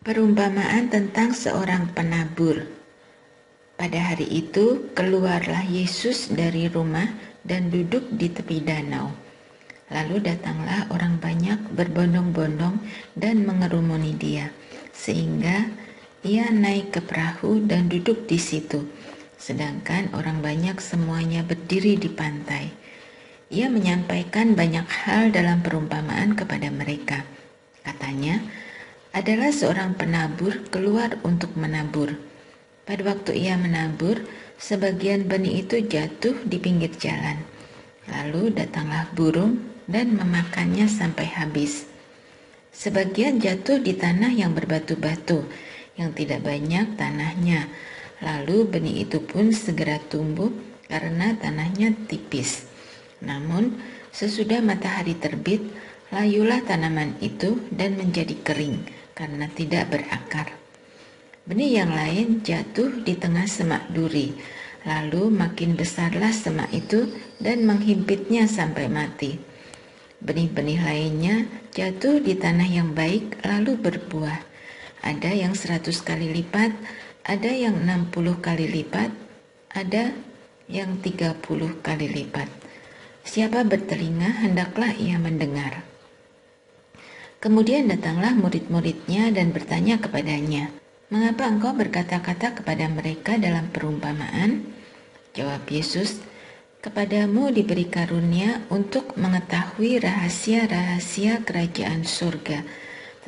Perumpamaan tentang seorang penabur. Pada hari itu, keluarlah Yesus dari rumah dan duduk di tepi danau. Lalu datanglah orang banyak berbondong-bondong dan mengerumuni dia, sehingga ia naik ke perahu dan duduk di situ. Sedangkan orang banyak semuanya berdiri di pantai. Ia menyampaikan banyak hal dalam perumpamaan kepada mereka. Katanya, adalah seorang penabur keluar untuk menabur. Pada waktu ia menabur, sebagian benih itu jatuh di pinggir jalan. Lalu datanglah burung dan memakannya sampai habis. Sebagian jatuh di tanah yang berbatu-batu, yang tidak banyak tanahnya. Lalu benih itu pun segera tumbuh karena tanahnya tipis. Namun, sesudah matahari terbit, layulah tanaman itu dan menjadi kering karena tidak berakar. Benih yang lain jatuh di tengah semak duri, lalu makin besarlah semak itu dan menghimpitnya sampai mati. Benih-benih lainnya jatuh di tanah yang baik lalu berbuah. Ada yang 100 kali lipat, ada yang 60 kali lipat, ada yang 30 kali lipat. Siapa bertelinga, hendaklah ia mendengar. Kemudian datanglah murid-muridnya dan bertanya kepadanya, "Mengapa engkau berkata-kata kepada mereka dalam perumpamaan?" Jawab Yesus, "Kepadamu diberi karunia untuk mengetahui rahasia-rahasia kerajaan surga,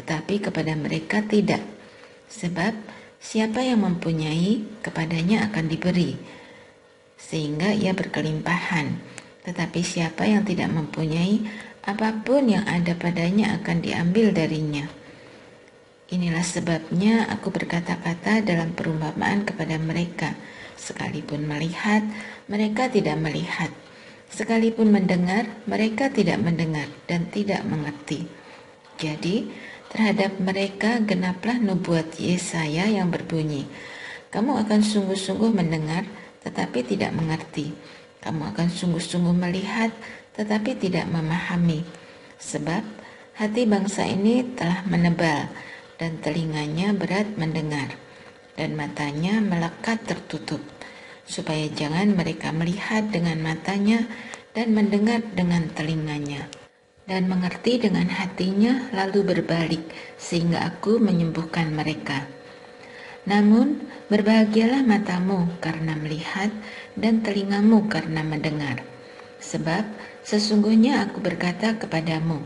tetapi kepada mereka tidak. Sebab siapa yang mempunyai, kepadanya akan diberi, sehingga ia berkelimpahan. Tetapi siapa yang tidak mempunyai, apapun yang ada padanya akan diambil darinya. Inilah sebabnya aku berkata-kata dalam perumpamaan kepada mereka. Sekalipun melihat, mereka tidak melihat. Sekalipun mendengar, mereka tidak mendengar dan tidak mengerti. Jadi, terhadap mereka genaplah nubuat Yesaya yang berbunyi, kamu akan sungguh-sungguh mendengar, tetapi tidak mengerti. Kamu akan sungguh-sungguh melihat, tetapi tidak memahami. Sebab hati bangsa ini telah menebal, dan telinganya berat mendengar, dan matanya melekat tertutup, supaya jangan mereka melihat dengan matanya, dan mendengar dengan telinganya, dan mengerti dengan hatinya, lalu berbalik, sehingga aku menyembuhkan mereka. Namun, berbahagialah matamu karena melihat dan telingamu karena mendengar. Sebab sesungguhnya aku berkata kepadamu,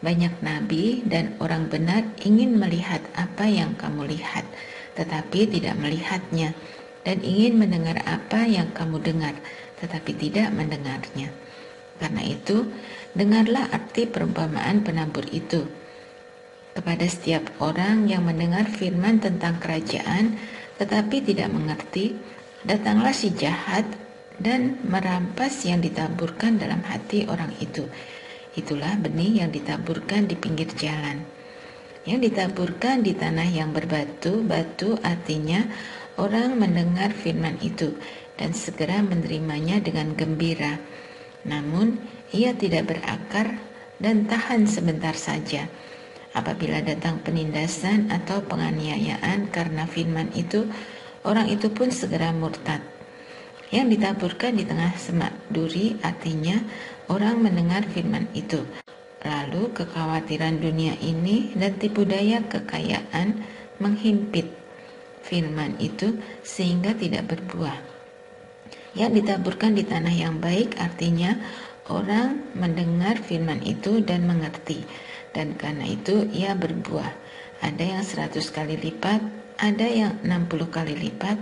banyak nabi dan orang benar ingin melihat apa yang kamu lihat, tetapi tidak melihatnya, dan ingin mendengar apa yang kamu dengar, tetapi tidak mendengarnya. Karena itu, dengarlah arti perumpamaan penabur itu. Kepada setiap orang yang mendengar firman tentang kerajaan tetapi tidak mengerti, datanglah si jahat dan merampas yang ditaburkan dalam hati orang itu. Itulah benih yang ditaburkan di pinggir jalan. Yang ditaburkan di tanah yang berbatu-batu artinya orang mendengar firman itu dan segera menerimanya dengan gembira. Namun ia tidak berakar dan tahan sebentar saja. Apabila datang penindasan atau penganiayaan karena firman itu, orang itu pun segera murtad. Yang ditaburkan di tengah semak duri artinya orang mendengar firman itu, lalu kekhawatiran dunia ini dan tipu daya kekayaan menghimpit firman itu sehingga tidak berbuah. Yang ditaburkan di tanah yang baik artinya orang mendengar firman itu dan mengerti, dan karena itu ia berbuah. Ada yang 100 kali lipat, ada yang 60 kali lipat,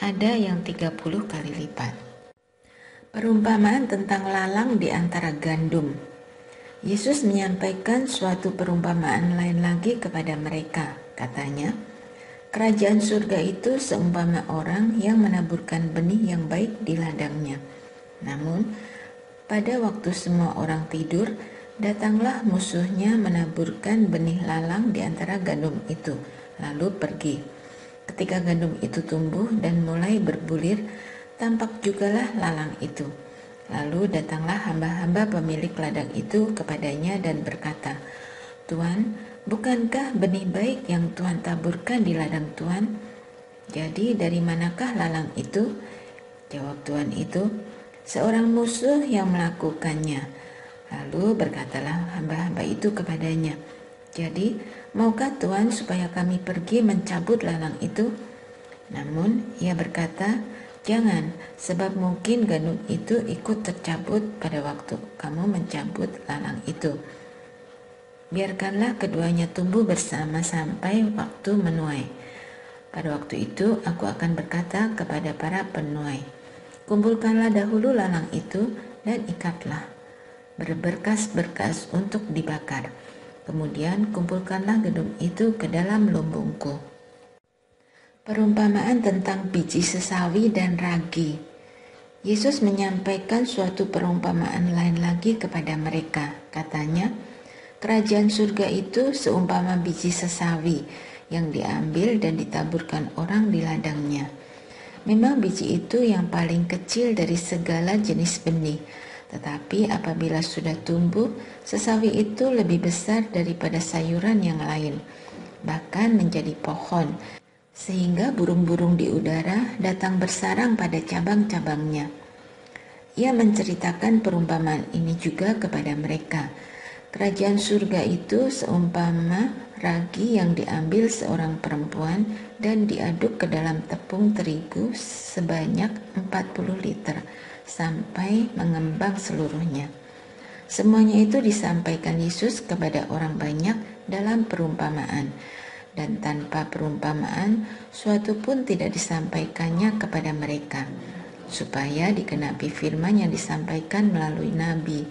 ada yang 30 kali lipat. Perumpamaan tentang lalang di antara gandum. Yesus menyampaikan suatu perumpamaan lain lagi kepada mereka. Katanya, kerajaan surga itu seumpama orang yang menaburkan benih yang baik di ladangnya. Namun, pada waktu semua orang tidur, datanglah musuhnya menaburkan benih lalang di antara gandum itu, lalu pergi. Ketika gandum itu tumbuh dan mulai berbulir, tampak jugalah lalang itu. Lalu datanglah hamba-hamba pemilik ladang itu kepadanya dan berkata, "Tuan, Bukankah benih baik yang Tuhan taburkan di ladang Tuhan? Jadi dari manakah lalang itu? Jawab Tuhan itu, seorang musuh yang melakukannya. Lalu berkatalah hamba-hamba itu kepadanya, jadi maukah Tuhan supaya kami pergi mencabut lalang itu? Namun ia berkata, jangan, sebab mungkin gandum itu ikut tercabut pada waktu kamu mencabut lalang itu. Biarkanlah keduanya tumbuh bersama sampai waktu menuai. Pada waktu itu aku akan berkata kepada para penuai, kumpulkanlah dahulu lalang itu dan ikatlah, berberkas-berkas untuk dibakar. Kemudian kumpulkanlah gandum itu ke dalam lumbungku. Perumpamaan tentang biji sesawi dan ragi. Yesus menyampaikan suatu perumpamaan lain lagi kepada mereka. Katanya, kerajaan surga itu seumpama biji sesawi yang diambil dan ditaburkan orang di ladangnya. Memang biji itu yang paling kecil dari segala jenis benih, tetapi apabila sudah tumbuh, sesawi itu lebih besar daripada sayuran yang lain, bahkan menjadi pohon, sehingga burung-burung di udara datang bersarang pada cabang-cabangnya. Ia menceritakan perumpamaan ini juga kepada mereka. Kerajaan surga itu seumpama ragi yang diambil seorang perempuan dan diaduk ke dalam tepung terigu sebanyak 40 liter sampai mengembang seluruhnya. Semuanya itu disampaikan Yesus kepada orang banyak dalam perumpamaan, dan tanpa perumpamaan suatu pun tidak disampaikannya kepada mereka, supaya digenapi firman yang disampaikan melalui nabi.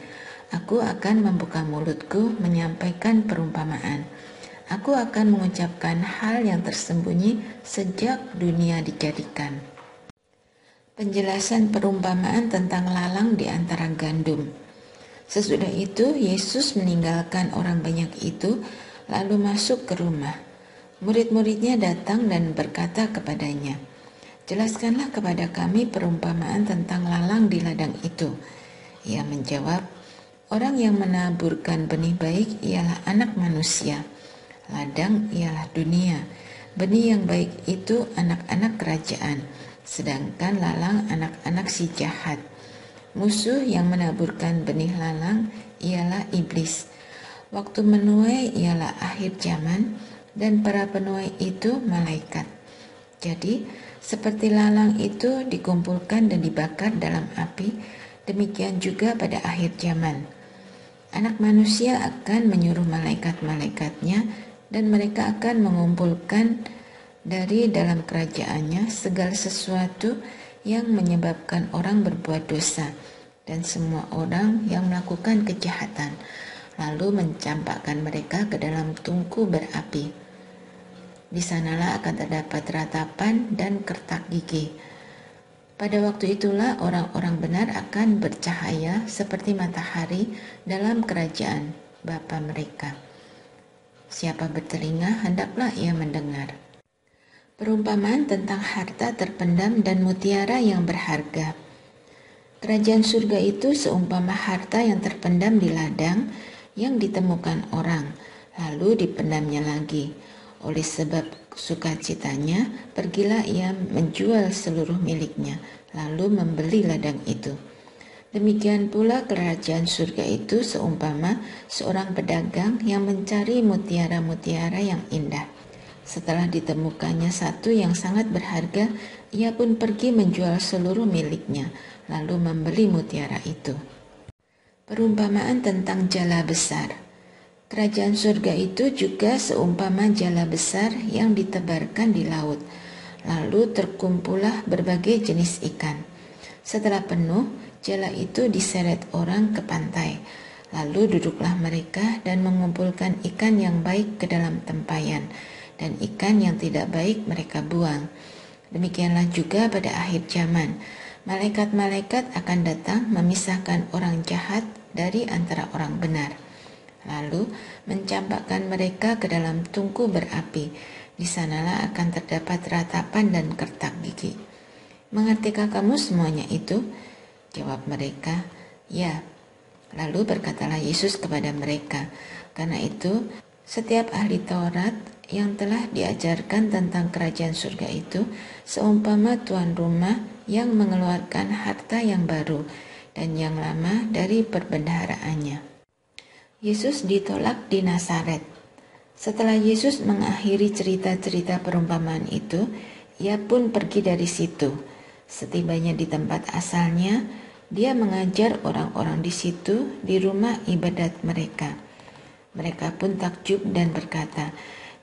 Aku akan membuka mulutku menyampaikan perumpamaan. Aku akan mengucapkan hal yang tersembunyi sejak dunia dijadikan. Penjelasan perumpamaan tentang lalang di antara gandum. Sesudah itu Yesus meninggalkan orang banyak itu lalu masuk ke rumah. Murid-muridnya datang dan berkata kepadanya, jelaskanlah kepada kami perumpamaan tentang lalang di ladang itu. Ia menjawab, orang yang menaburkan benih baik ialah anak manusia. Ladang ialah dunia. Benih yang baik itu anak-anak kerajaan, sedangkan lalang anak-anak si jahat. Musuh yang menaburkan benih lalang ialah iblis. Waktu menuai ialah akhir zaman, dan para penuai itu malaikat. Jadi, seperti lalang itu dikumpulkan dan dibakar dalam api, demikian juga pada akhir zaman. Anak manusia akan menyuruh malaikat-malaikatnya, dan mereka akan mengumpulkan dari dalam kerajaannya segala sesuatu yang menyebabkan orang berbuat dosa dan semua orang yang melakukan kejahatan, lalu mencampakkan mereka ke dalam tungku berapi. Di sanalah akan terdapat ratapan dan kertak gigi. Pada waktu itulah orang-orang benar akan bercahaya seperti matahari dalam kerajaan Bapa mereka. Siapa bertelinga, hendaklah ia mendengar. Perumpamaan tentang harta terpendam dan mutiara yang berharga. Kerajaan surga itu seumpama harta yang terpendam di ladang yang ditemukan orang, lalu dipendamnya lagi. Oleh sebab sukacitanya, pergilah ia menjual seluruh miliknya, lalu membeli ladang itu. Demikian pula kerajaan surga itu seumpama seorang pedagang yang mencari mutiara-mutiara yang indah. Setelah ditemukannya satu yang sangat berharga, ia pun pergi menjual seluruh miliknya, lalu membeli mutiara itu. Perumpamaan tentang jala besar. Kerajaan surga itu juga seumpama jala besar yang ditebarkan di laut, lalu terkumpullah berbagai jenis ikan. Setelah penuh, jala itu diseret orang ke pantai, lalu duduklah mereka dan mengumpulkan ikan yang baik ke dalam tempayan, dan ikan yang tidak baik mereka buang. Demikianlah juga pada akhir zaman, malaikat-malaikat akan datang memisahkan orang jahat dari antara orang benar, lalu mencampakkan mereka ke dalam tungku berapi. Di sanalah akan terdapat ratapan dan kertak gigi. Mengertikah kamu semuanya itu? Jawab mereka, ya. Lalu berkatalah Yesus kepada mereka, karena itu Setiap ahli Taurat yang telah diajarkan tentang kerajaan surga itu seumpama tuan rumah yang mengeluarkan harta yang baru dan yang lama dari perbendaharaannya. Yesus ditolak di Nazaret. Setelah Yesus mengakhiri cerita-cerita perumpamaan itu, ia pun pergi dari situ. Setibanya di tempat asalnya, dia mengajar orang-orang di situ di rumah ibadat mereka. Mereka pun takjub dan berkata,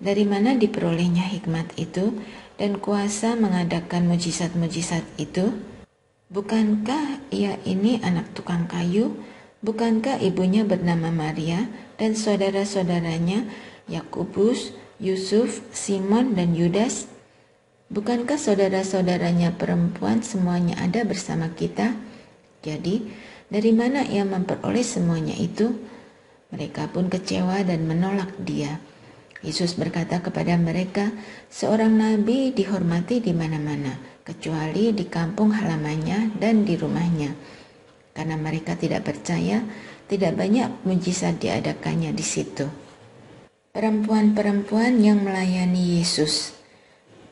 "Dari mana diperolehnya hikmat itu dan kuasa mengadakan mujizat-mujizat itu? Bukankah ia ini anak tukang kayu? Bukankah ibunya bernama Maria dan saudara-saudaranya Yakobus, Yusuf, Simon, dan Yudas? Bukankah saudara-saudaranya perempuan semuanya ada bersama kita? Jadi, dari mana ia memperoleh semuanya itu?" Mereka pun kecewa dan menolak dia. Yesus berkata kepada mereka, "Seorang nabi dihormati di mana-mana, kecuali di kampung halamannya dan di rumahnya." Karena mereka tidak percaya, tidak banyak mujizat diadakannya di situ. Perempuan-perempuan yang melayani Yesus.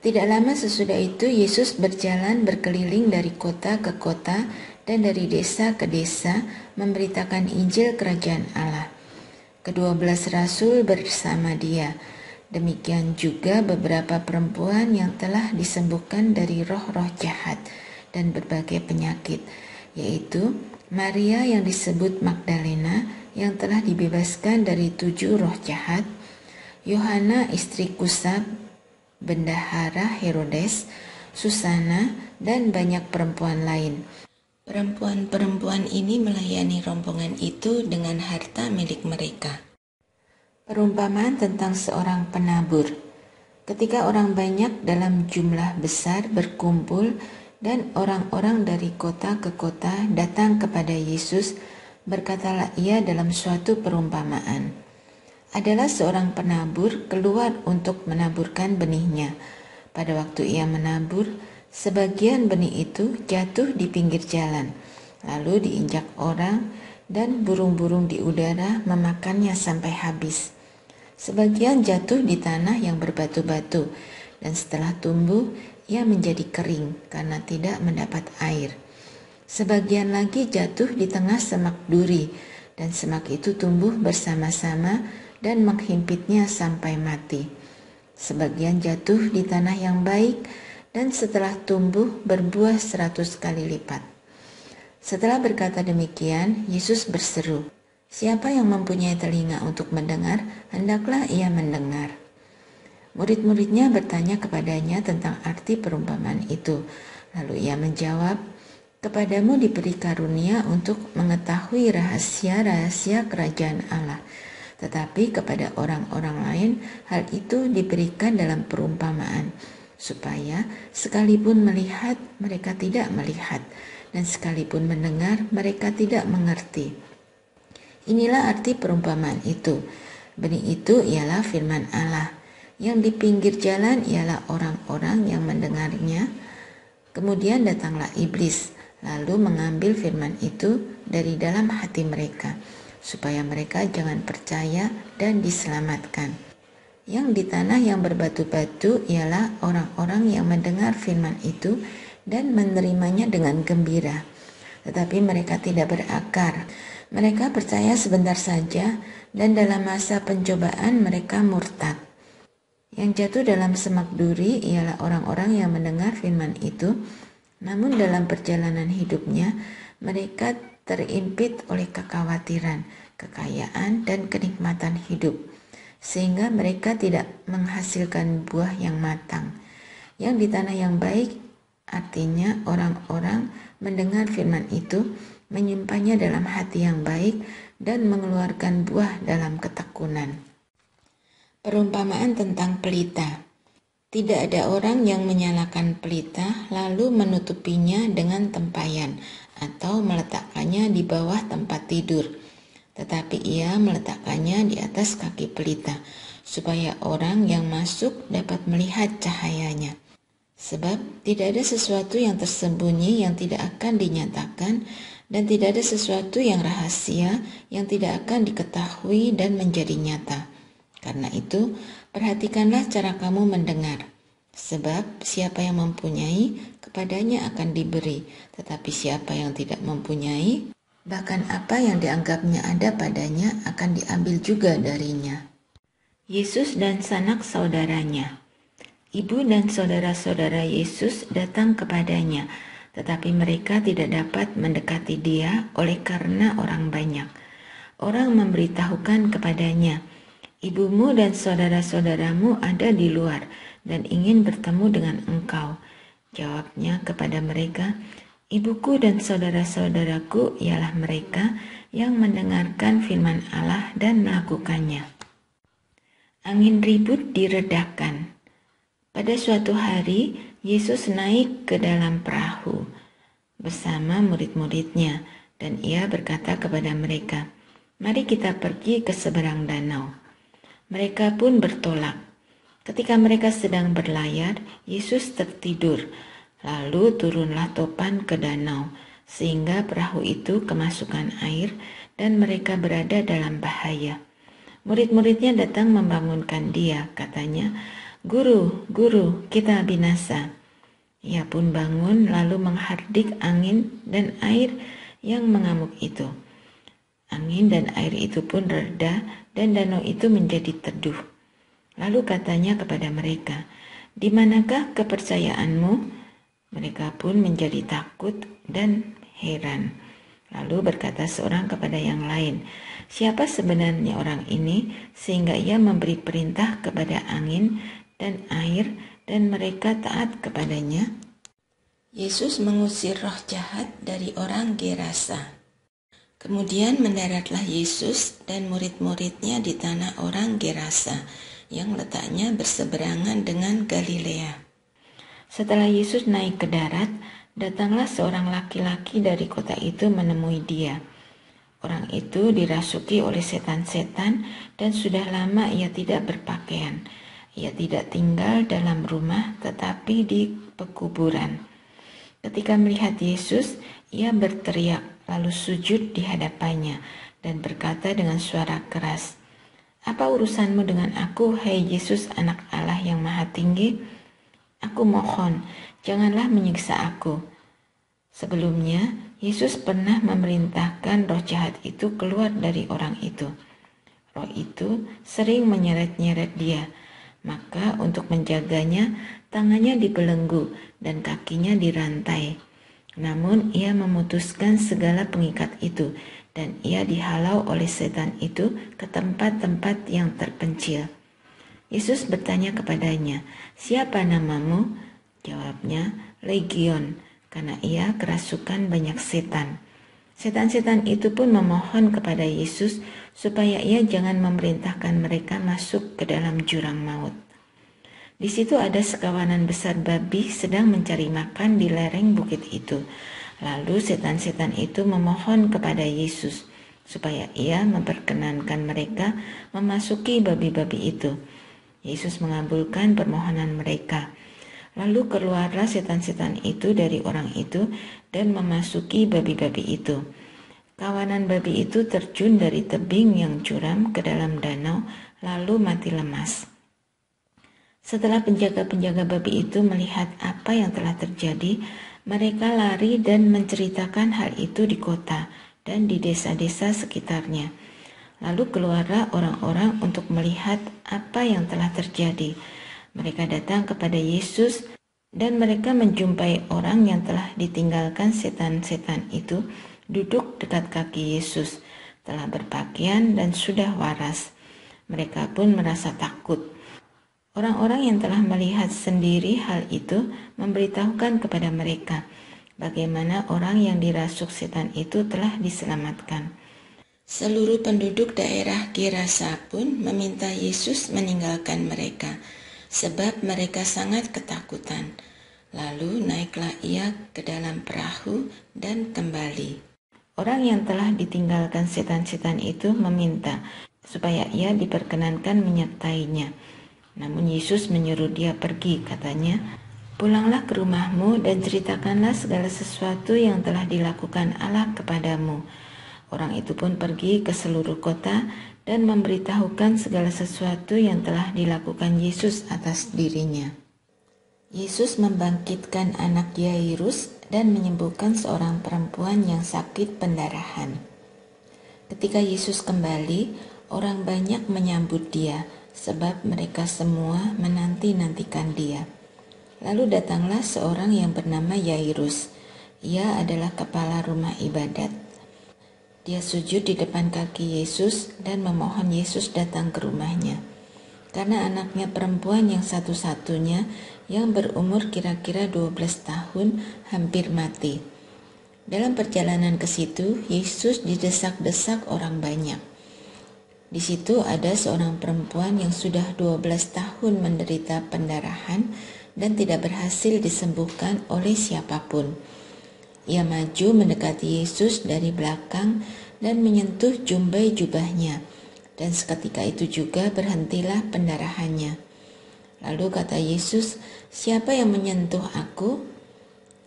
Tidak lama sesudah itu, Yesus berjalan berkeliling dari kota ke kota dan dari desa ke desa, memberitakan Injil Kerajaan Allah. Ke-12 rasul bersama dia. Demikian juga beberapa perempuan yang telah disembuhkan dari roh-roh jahat dan berbagai penyakit, yaitu Maria yang disebut Magdalena yang telah dibebaskan dari 7 roh jahat, Yohana istri Kusa, bendahara Herodes, Susana, dan banyak perempuan lain. Perempuan-perempuan ini melayani rombongan itu dengan harta milik mereka. Perumpamaan tentang seorang penabur. Ketika orang banyak dalam jumlah besar berkumpul dan orang-orang dari kota ke kota datang kepada Yesus, berkatalah ia dalam suatu perumpamaan. Adalah seorang penabur keluar untuk menaburkan benihnya. Pada waktu ia menabur, sebagian benih itu jatuh di pinggir jalan, lalu diinjak orang dan burung-burung di udara memakannya sampai habis. Sebagian jatuh di tanah yang berbatu-batu, dan setelah tumbuh, ia menjadi kering karena tidak mendapat air. Sebagian lagi jatuh di tengah semak duri, dan semak itu tumbuh bersama-sama dan menghimpitnya sampai mati. Sebagian jatuh di tanah yang baik, dan setelah tumbuh berbuah 100 kali lipat. Setelah berkata demikian, Yesus berseru, "Siapa yang mempunyai telinga untuk mendengar, hendaklah ia mendengar." Murid-muridnya bertanya kepadanya tentang arti perumpamaan itu. Lalu ia menjawab, "Kepadamu diberi karunia untuk mengetahui rahasia-rahasia kerajaan Allah. Tetapi kepada orang-orang lain, hal itu diberikan dalam perumpamaan, supaya sekalipun melihat mereka tidak melihat, dan sekalipun mendengar mereka tidak mengerti." Inilah arti perumpamaan itu. Benih itu ialah firman Allah. Yang di pinggir jalan ialah orang-orang yang mendengarnya. Kemudian datanglah iblis, lalu mengambil firman itu dari dalam hati mereka, supaya mereka jangan percaya dan diselamatkan. Yang di tanah yang berbatu-batu ialah orang-orang yang mendengar firman itu dan menerimanya dengan gembira. Tetapi mereka tidak berakar. Mereka percaya sebentar saja dan dalam masa pencobaan mereka murtad. Yang jatuh dalam semak duri ialah orang-orang yang mendengar firman itu, namun dalam perjalanan hidupnya mereka terimpit oleh kekhawatiran, kekayaan, dan kenikmatan hidup, sehingga mereka tidak menghasilkan buah yang matang. Yang di tanah yang baik artinya orang-orang mendengar firman itu, menyimpannya dalam hati yang baik, dan mengeluarkan buah dalam ketekunan. Perumpamaan tentang pelita. Tidak ada orang yang menyalakan pelita lalu menutupinya dengan tempayan atau meletakkannya di bawah tempat tidur, tetapi ia meletakkannya di atas kaki pelita, supaya orang yang masuk dapat melihat cahayanya. Sebab tidak ada sesuatu yang tersembunyi yang tidak akan dinyatakan, dan tidak ada sesuatu yang rahasia yang tidak akan diketahui dan menjadi nyata. Karena itu, perhatikanlah cara kamu mendengar. Sebab siapa yang mempunyai, kepadanya akan diberi. Tetapi siapa yang tidak mempunyai, bahkan apa yang dianggapnya ada padanya akan diambil juga darinya. Yesus dan sanak saudaranya. Ibu dan saudara-saudara Yesus datang kepadanya, tetapi mereka tidak dapat mendekati dia oleh karena orang banyak. Orang memberitahukan kepadanya, "Ibumu dan saudara-saudaramu ada di luar dan ingin bertemu dengan engkau." Jawabnya kepada mereka, "Ibuku dan saudara-saudaraku ialah mereka yang mendengarkan firman Allah dan melakukannya." Angin ribut diredakan. Pada suatu hari, Yesus naik ke dalam perahu bersama murid-muridnya, dan ia berkata kepada mereka, "Mari kita pergi ke seberang danau." Mereka pun bertolak. Ketika mereka sedang berlayar, Yesus tertidur, lalu turunlah topan ke danau, sehingga perahu itu kemasukan air dan mereka berada dalam bahaya. Murid-muridnya datang membangunkan dia, katanya, "Guru, guru, kita binasa." Ia pun bangun lalu menghardik angin dan air yang mengamuk itu. Angin dan air itu pun reda dan danau itu menjadi teduh. Lalu katanya kepada mereka, "Di manakah kepercayaanmu?" Mereka pun menjadi takut dan heran. Lalu berkata seorang kepada yang lain, "Siapa sebenarnya orang ini sehingga ia memberi perintah kepada angin dan air dan mereka taat kepadanya?" Yesus mengusir roh jahat dari orang Gerasa. Kemudian mendaratlah Yesus dan murid-muridnya di tanah orang Gerasa yang letaknya berseberangan dengan Galilea. Setelah Yesus naik ke darat, datanglah seorang laki-laki dari kota itu menemui dia. Orang itu dirasuki oleh setan-setan dan sudah lama ia tidak berpakaian. Ia tidak tinggal dalam rumah tetapi di pekuburan. Ketika melihat Yesus, ia berteriak lalu sujud di hadapannya dan berkata dengan suara keras, "Apa urusanmu dengan aku, hai Yesus, Anak Allah yang Maha Tinggi? Aku mohon, janganlah menyiksa aku." Sebelumnya, Yesus pernah memerintahkan roh jahat itu keluar dari orang itu. Roh itu sering menyeret-nyeret dia, maka untuk menjaganya, tangannya dibelenggu dan kakinya dirantai. Namun ia memutuskan segala pengikat itu, dan ia dihalau oleh setan itu ke tempat-tempat yang terpencil. Yesus bertanya kepadanya, "Siapa namamu?" Jawabnya, "Legion," karena ia kerasukan banyak setan. Setan-setan itu pun memohon kepada Yesus supaya ia jangan memerintahkan mereka masuk ke dalam jurang maut. Di situ ada sekawanan besar babi sedang mencari makan di lereng bukit itu. Lalu setan-setan itu memohon kepada Yesus supaya ia memperkenankan mereka memasuki babi-babi itu. Yesus mengabulkan permohonan mereka. Lalu keluarlah setan-setan itu dari orang itu dan memasuki babi-babi itu. Kawanan babi itu terjun dari tebing yang curam ke dalam danau, lalu mati lemas. Setelah penjaga-penjaga babi itu melihat apa yang telah terjadi, mereka lari dan menceritakan hal itu di kota dan di desa-desa sekitarnya. Lalu keluarlah orang-orang untuk melihat apa yang telah terjadi. Mereka datang kepada Yesus dan mereka menjumpai orang yang telah ditinggalkan setan-setan itu duduk dekat kaki Yesus, telah berpakaian dan sudah waras. Mereka pun merasa takut. Orang-orang yang telah melihat sendiri hal itu memberitahukan kepada mereka bagaimana orang yang dirasuk setan itu telah diselamatkan. Seluruh penduduk daerah Gerasa pun meminta Yesus meninggalkan mereka, sebab mereka sangat ketakutan. Lalu naiklah ia ke dalam perahu dan kembali. Orang yang telah ditinggalkan setan-setan itu meminta supaya ia diperkenankan menyertainya. Namun Yesus menyuruh dia pergi, katanya, "Pulanglah ke rumahmu dan ceritakanlah segala sesuatu yang telah dilakukan Allah kepadamu." Orang itu pun pergi ke seluruh kota dan memberitahukan segala sesuatu yang telah dilakukan Yesus atas dirinya. Yesus membangkitkan anak Yairus dan menyembuhkan seorang perempuan yang sakit pendarahan. Ketika Yesus kembali, orang banyak menyambut dia, sebab mereka semua menanti-nantikan dia. Lalu datanglah seorang yang bernama Yairus. Ia adalah kepala rumah ibadat. Dia sujud di depan kaki Yesus dan memohon Yesus datang ke rumahnya. Karena anaknya perempuan yang satu-satunya yang berumur kira-kira 12 tahun hampir mati. Dalam perjalanan ke situ, Yesus didesak-desak orang banyak. Di situ ada seorang perempuan yang sudah 12 tahun menderita pendarahan dan tidak berhasil disembuhkan oleh siapapun. Ia maju mendekati Yesus dari belakang dan menyentuh jumbai jubahnya. Dan seketika itu juga berhentilah pendarahannya. Lalu kata Yesus, "Siapa yang menyentuh aku?"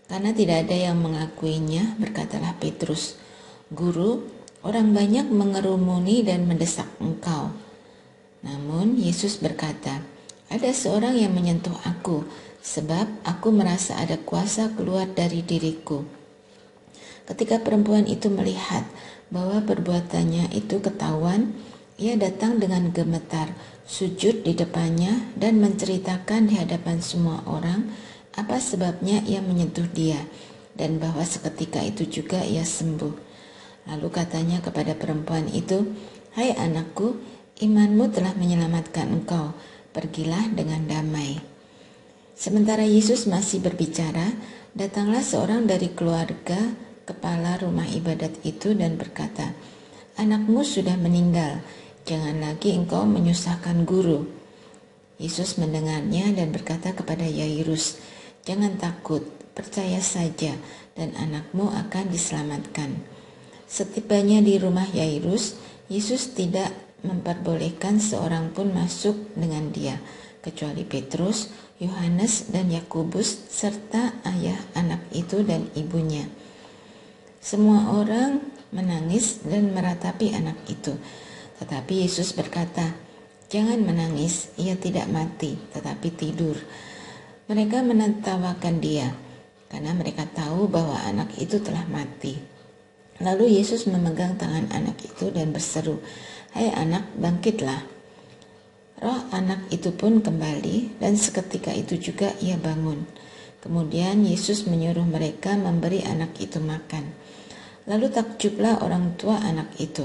Karena tidak ada yang mengakuinya, berkatalah Petrus, "Guru, orang banyak mengerumuni dan mendesak engkau." Namun Yesus berkata, "Ada seorang yang menyentuh aku, sebab aku merasa ada kuasa keluar dari diriku." Ketika perempuan itu melihat bahwa perbuatannya itu ketahuan, ia datang dengan gemetar, sujud di depannya dan menceritakan di hadapan semua orang apa sebabnya ia menyentuh dia dan bahwa seketika itu juga ia sembuh. Lalu katanya kepada perempuan itu, "Hai anakku, imanmu telah menyelamatkan engkau, pergilah dengan damai." Sementara Yesus masih berbicara, datanglah seorang dari keluarga kepala rumah ibadat itu dan berkata, "Anakmu sudah meninggal, jangan lagi engkau menyusahkan guru." Yesus mendengarnya dan berkata kepada Yairus, "Jangan takut, percaya saja dan anakmu akan diselamatkan." Setibanya di rumah Yairus, Yesus tidak memperbolehkan seorang pun masuk dengan dia, kecuali Petrus, Yohanes, dan Yakobus, serta ayah anak itu dan ibunya. Semua orang menangis dan meratapi anak itu. Tetapi Yesus berkata, "Jangan menangis, ia tidak mati, tetapi tidur." Mereka menertawakan dia, karena mereka tahu bahwa anak itu telah mati. Lalu Yesus memegang tangan anak itu dan berseru, "Hai anak, bangkitlah." Roh anak itu pun kembali, dan seketika itu juga ia bangun. Kemudian Yesus menyuruh mereka memberi anak itu makan. Lalu takjublah orang tua anak itu.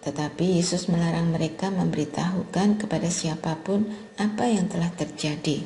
Tetapi Yesus melarang mereka memberitahukan kepada siapapun apa yang telah terjadi.